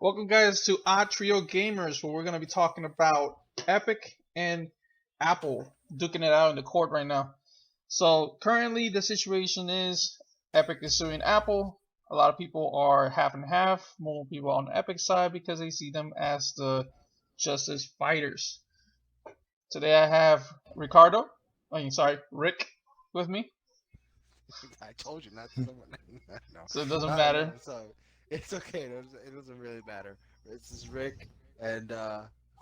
Welcome, guys, to Odd Trio Gamers, where we're going to be talking about Epic and Apple duking it out in the court right now. So, currently, the situation is Epic is suing Apple. A lot of people are half and half. More people on the Epic side because they see them as the justice fighters. Today, I have Rick, with me. I told you not to. No, So it doesn't no. matter. So it's okay. It doesn't really matter. This is Rick, and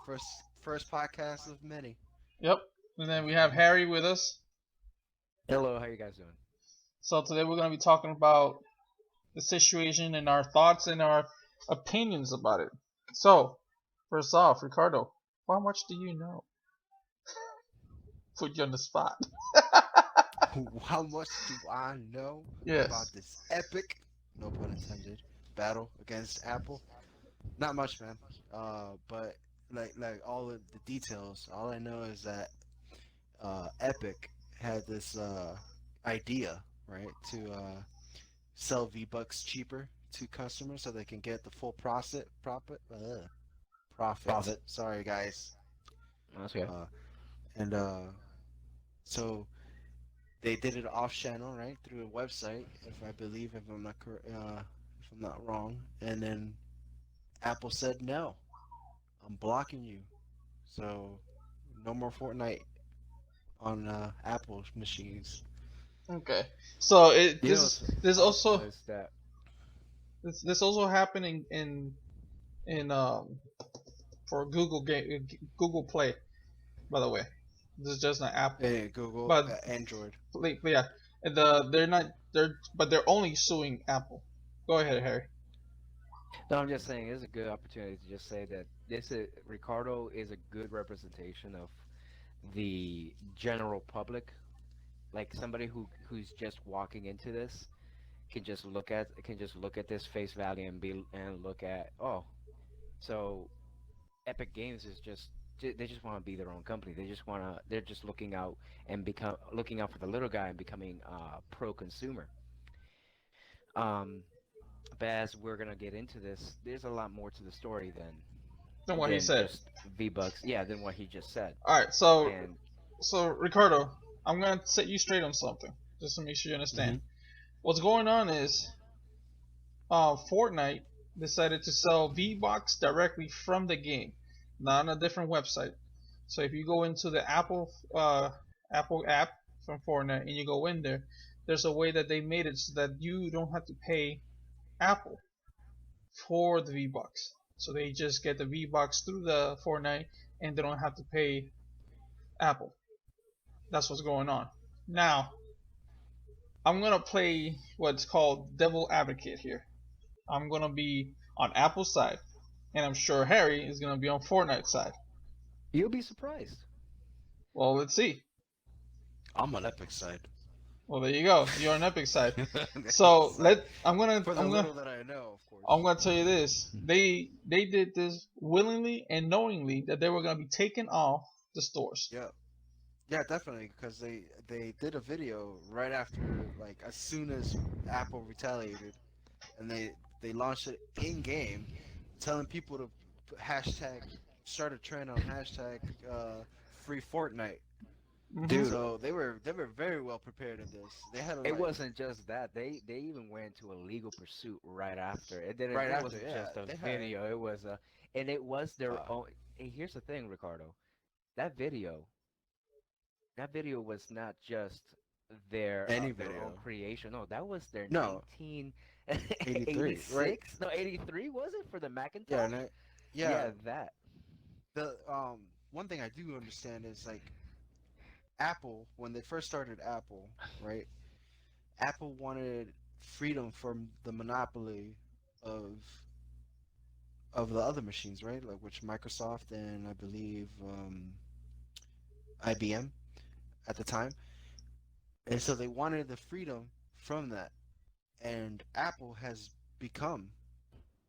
first podcast of many. Yep. And then we have Harry with us. Hello, how you guys doing? So today we're going to be talking about the situation and our thoughts and our opinions about it. So, first off, Ricardo, how much do you know? Put you on the spot. How much do I know Yes. about this epic, no pun intended, battle against Apple? Not much, man. But like all of the details, all I know is that Epic had this idea, right, to sell V-Bucks cheaper to customers so they can get the full profit. Sorry, guys. That's okay. And so they did it off channel, right, through a website, if I'm not if I'm not wrong. And then Apple said no, I'm blocking you. So no more Fortnite on Apple machines. Okay. So You know, what's this also is that this also happening in for Google Play, by the way. This is just not Apple. Hey, Google, But Android. yeah, they're only suing Apple. Go ahead, Harry. no, I'm just saying it's a good opportunity to just say that this is Ricardo is a good representation of the general public, like somebody who's just walking into this can just look at this face value and look at, oh, so Epic Games is just they just want to be their own company. They're just looking out for the little guy and becoming pro consumer. Um, but as we're gonna get into this, there's a lot more to the story Than what he than said. just V-Bucks. Yeah, than what he just said. All right. So And Ricardo, I'm gonna set you straight on something, just to make sure you understand. What's going on is, Fortnite decided to sell V-Bucks directly from the game, not on a different website. So if you go into the Apple app from Fortnite and you go in there, there's a way that they made it so that you don't have to pay Apple for the V-Bucks. So they just get the V-Bucks through the Fortnite and they don't have to pay Apple. That's what's going on. Now, I'm gonna play what's called devil advocate here. I'm gonna be on Apple's side, and I'm sure Harry is gonna be on Fortnite's side. you'll be surprised. Well, let's see. I'm on Epic side. Well, there you go. You're on Epic side. So I'm gonna For the little that I know, of course. I'm gonna tell you this. They did this willingly and knowingly that they were gonna be taken off the stores. Yeah. Yeah, definitely, because they did a video right after, like, as soon as Apple retaliated, and they launched it in game, telling people to hashtag start a trend on hashtag free Fortnite. Dude, So they were very well prepared in this. They had it wasn't just that. They even went into a legal pursuit right after. Right It after, wasn't yeah, just a they had video. It was a, and it was their uh, own. Hey, here's the thing, Ricardo. That video, that video was not just any their own video. creation. No, that was their No, 83, right? 1986. No, 83 was it for the Yeah, Macintosh? yeah. Yeah, that. The one thing I do understand is, like, Apple, when they first started Apple, right? Apple wanted freedom from the monopoly of the other machines, right? Like, which Microsoft and I believe IBM at the time, and so they wanted the freedom from that. And Apple has become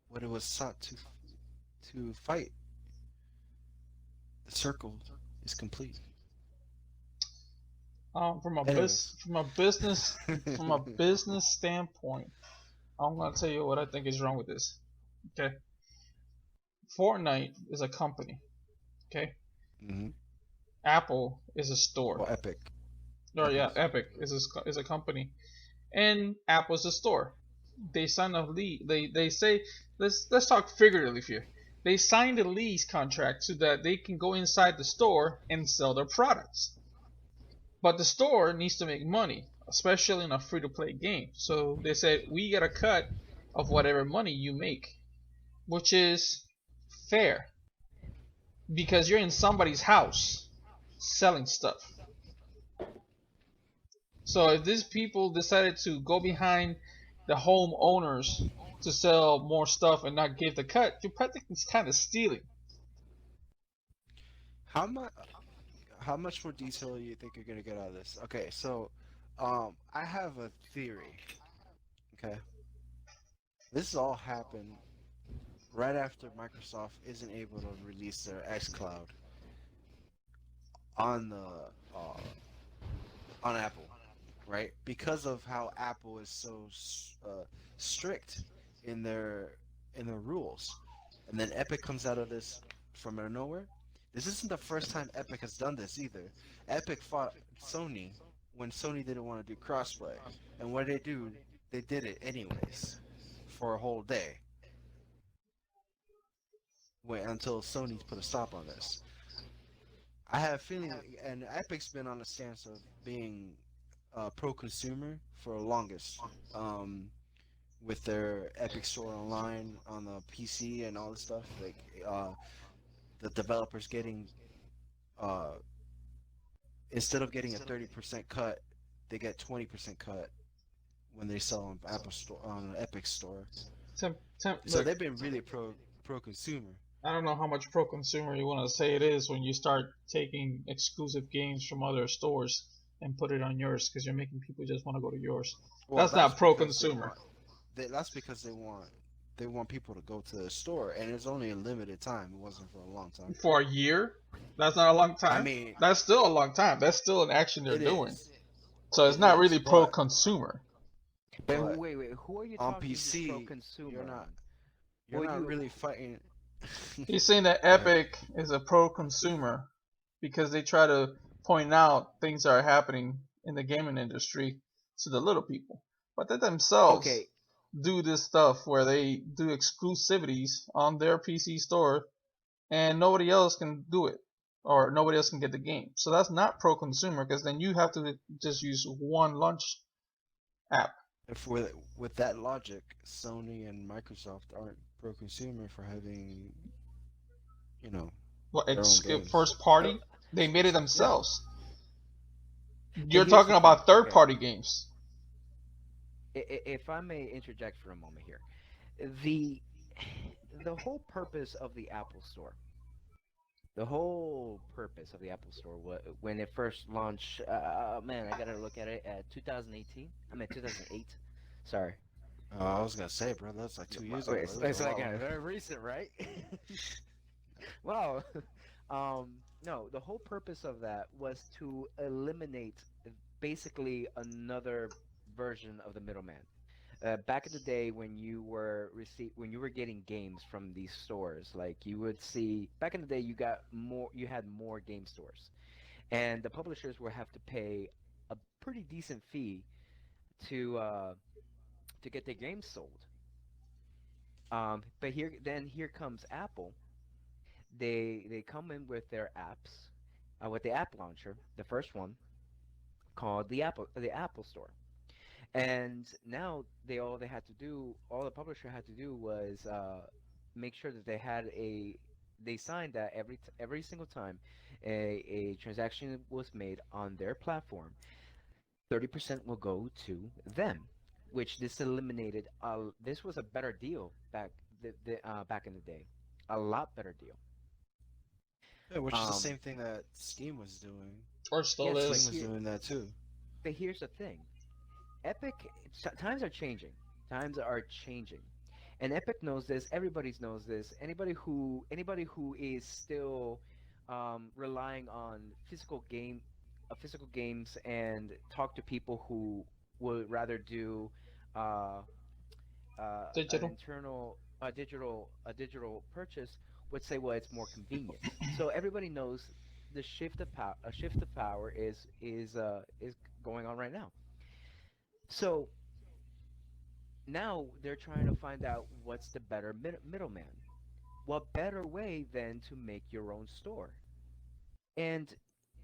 what it was sought to fight. The circle is complete. From a Anyways. from a business standpoint, I'm gonna tell you what I think is wrong with this. Okay. Fortnite is a company. Okay, Hmm. Apple is a store. Well, Epic. Or Epic yeah, is a Epic company. is a company, and Apple's a store. They sign a lease. They say let's talk figuratively here. They signed a lease contract so that they can go inside the store and sell their products. But the store needs to make money, especially in a free to play game. So they said we get a cut of whatever money you make, which is fair because you're in somebody's house selling stuff. So if these people decided to go behind the home owners to sell more stuff and not give the cut, you're practically kind of stealing. How much? How much more detail you think you're gonna get out of this? Okay, so, I have a theory. Okay, this all happened right after Microsoft isn't able to release their xCloud on the uh, on Apple, right? Because of how Apple is so strict in their rules, and then Epic comes out of this from out of nowhere. This isn't the first time Epic has done this either. Epic fought Sony when Sony didn't want to do crossplay, and what did they do? They did it anyways for a whole day. Wait until Sony put a stop on this. I have a feeling, and Epic's been on the stance of being pro-consumer for the longest, with their Epic Store Online on the PC and all this stuff. Like the developers getting, uh, instead of getting a 30% cut, they get 20% cut when they sell on Apple Store on Epic Store. So Look, they've been really pro-consumer. I don't know how much pro consumer you want to say it is when you start taking exclusive games from other stores and put it on yours because you're making people just want to go to yours. Well, That's that's not pro because they consumer. want that's because they want people to go to the store, and it's only a limited time. It wasn't for a long time. For a year, that's not a long I time. mean, That's still a long time. That's still an action they're it doing. is, So it's it not is, really pro consumer. But but wait, who are you on talking who's PC, you're pro-consumer? not you're Who are not you? really fighting. He's saying that Go ahead. Epic is a pro consumer because they try to point out things that are happening in the gaming industry to the little people. But they themselves Okay, do this stuff where they do exclusivities on their PC store and nobody else can do it or nobody else can get the game. So that's not pro consumer because then you have to just use one launch app. If with that logic, Sony and Microsoft aren't pro-consumer for having, you know, What their own games. first uh, party? They made it Yeah, themselves. but You're here's talking the thing. about third Okay, party games. if I may interject for a moment here, the the whole purpose of the Apple Store, the whole purpose of the Apple Store, when it first launched, man, I gotta look at it at 2018. I mean 2008. Sorry. I was gonna say, bro, that's like 2 years Wait, ago. It was a it's lot like longer. very recent, right? Wow. No, the whole purpose of that was to eliminate basically another version of the middleman. Back in the day when you were getting games from these stores, like you would see back in the day you had more game stores, and the publishers would have to pay a pretty decent fee to uh, to get their games sold. But here comes Apple. They come in with their apps, with the app launcher, the first one called the Apple Store. And now all they had to do, all the publisher had to do was make sure that they signed that every single time a transaction was made on their platform, 30% will go to them, which this eliminated. This was a better deal back in the day, a lot better deal. Yeah, which is the Um, same thing that Steam was doing. Or still yes, Steam is. was doing that too. but here's the thing. Epic times are changing. Times are changing. And Epic knows this, everybody knows this. Anybody who is still relying on physical games and talk to people who would rather do uh, an Digital. internal a digital purchase would say, well, it's more convenient. So everybody knows the shift of power is going on right now. So now they're trying to find out what's the better middleman. What better way than to make your own store? And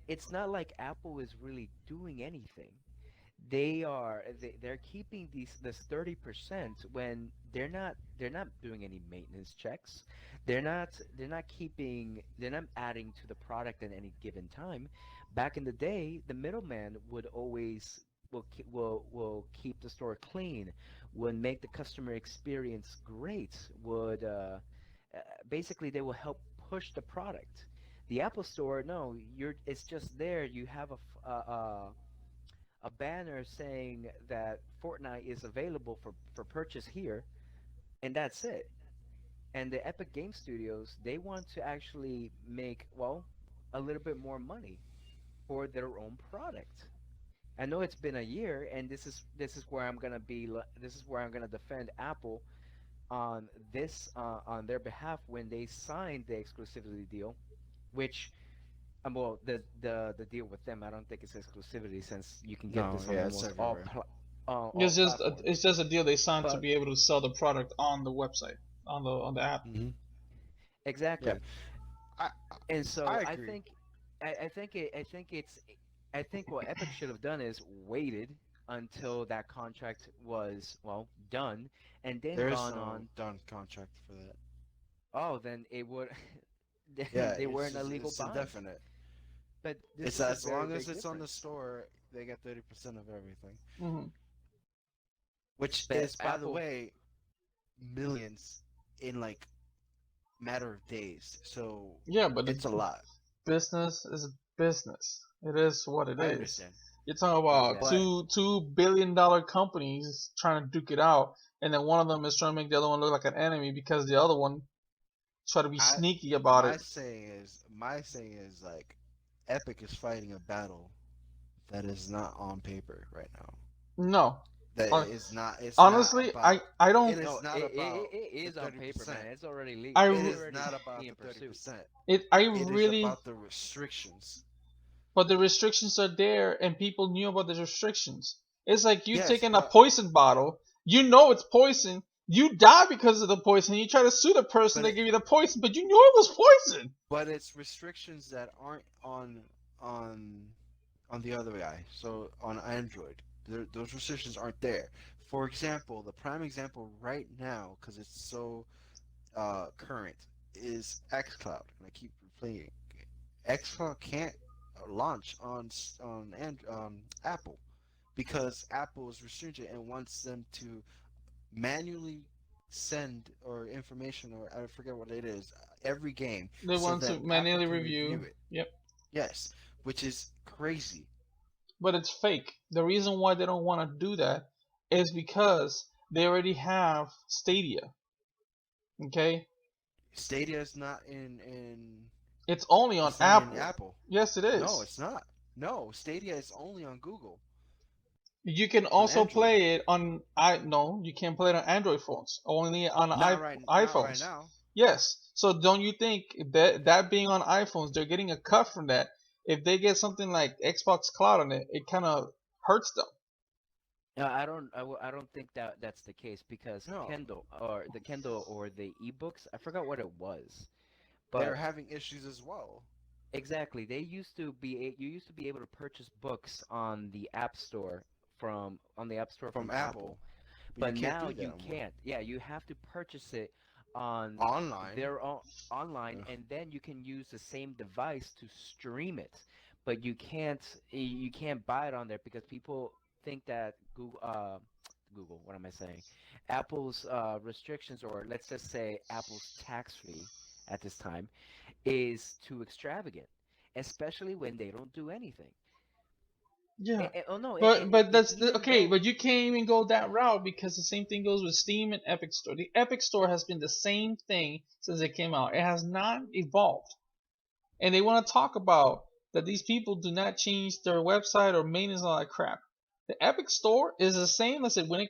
it's not like Apple is really doing anything. They're keeping this 30% when they're not doing any maintenance checks. They're not adding to the product at any given time. Back in the day, the middleman would always will keep the store clean, would make the customer experience great, would basically they will help push the product. The Apple Store, no, it's just there. You have a banner saying that Fortnite is available for purchase here, and that's it. And the Epic Game Studios, they want to actually make, well, a little bit more money for their own product. I know it's been a year, and this is where this is where I'm gonna defend Apple on this on their behalf when they signed the exclusivity deal, which well, the deal with them, I don't think it's exclusivity since you can get No, this on yeah, it's almost everywhere. all It's just a deal they signed to But be able to sell the product on the website, on the app. Hmm. Yeah, exactly, I and so I I agree. think, I think what Epic should have done is waited until that contract was, well, done, and then There is gone no on. done contract for that. Oh, then it would. Yeah, Then they were in a legal it's bind. indefinite. But this It's is a as very long as big it's on the difference. store, they get 30% of everything. Hmm. Which But is, by the Apple, way, millions in like matter of days. So Yeah, but it's a lot. business is business. It is what it I is. understand, You're talking about exactly. but two billion-dollar companies trying to duke it out, and then one of them is trying to make the other one look like an enemy because the other one try to be I sneaky about it. my saying is like Epic is fighting a battle that is not on paper right now. No, That Hon- is not. It's not honestly, I about. I It don't. is No, not about it the is on thirty paper, man. percent. I It It's is already not about being the thirty pursued. percent. I It is really. about the restrictions. But the restrictions are there, and people knew about the restrictions. It's like you Yes, taking a but poison bottle. You know it's poison. You die because of the poison. You try to sue the person but that it, gave you the poison, but you knew it was poison. but it's restrictions that aren't on on the other guy. So on Android, those restrictions aren't there. For example, the prime example right now, because it's so current, is XCloud, and I keep playing it. XCloud can't launch on Apple because Apple is restricted and wants them to manually send or information or I forget what it is every game They so want that to Apple manually can review review. it. Yep, Yes, which is crazy. but it's fake. The reason why they don't want to do that is because they already have Stadia. Okay, Stadia is not in it's only on it's not in Apple. Apple. Yes, it No, is. it's not. No, Stadia is only on Google You can on also Android. play it on I no, you can't play it on Android phones. Only on Not right iPhones. now. Yes. So don't you think that being on iPhones, they're getting a cut from that? If they get something like Xbox Cloud on it, it kind of hurts them. I don't think that that's the case because No, Kindle or the ebooks, I forgot what it was, they're but having issues as well exactly, you used to be able to purchase books on the App Store from from Apple, Apple, but you but can't now do that you no more. can't. Yeah, you have to purchase it on Online. their own online, Ugh. and then you can use the same device to stream it. But you can't buy it on there because people think that Google, what am I saying? Apple's restrictions, or let's just say Apple's tax fee at this time, is too extravagant, especially when they don't do anything. Yeah. Oh no, But that's even okay. though But you can't even go that route because the same thing goes with Steam and Epic Store. The Epic Store has been the same thing since it came out. It has not evolved. And they want to talk about that these people do not change their website or maintenance and all that crap. The Epic Store is the same as it when it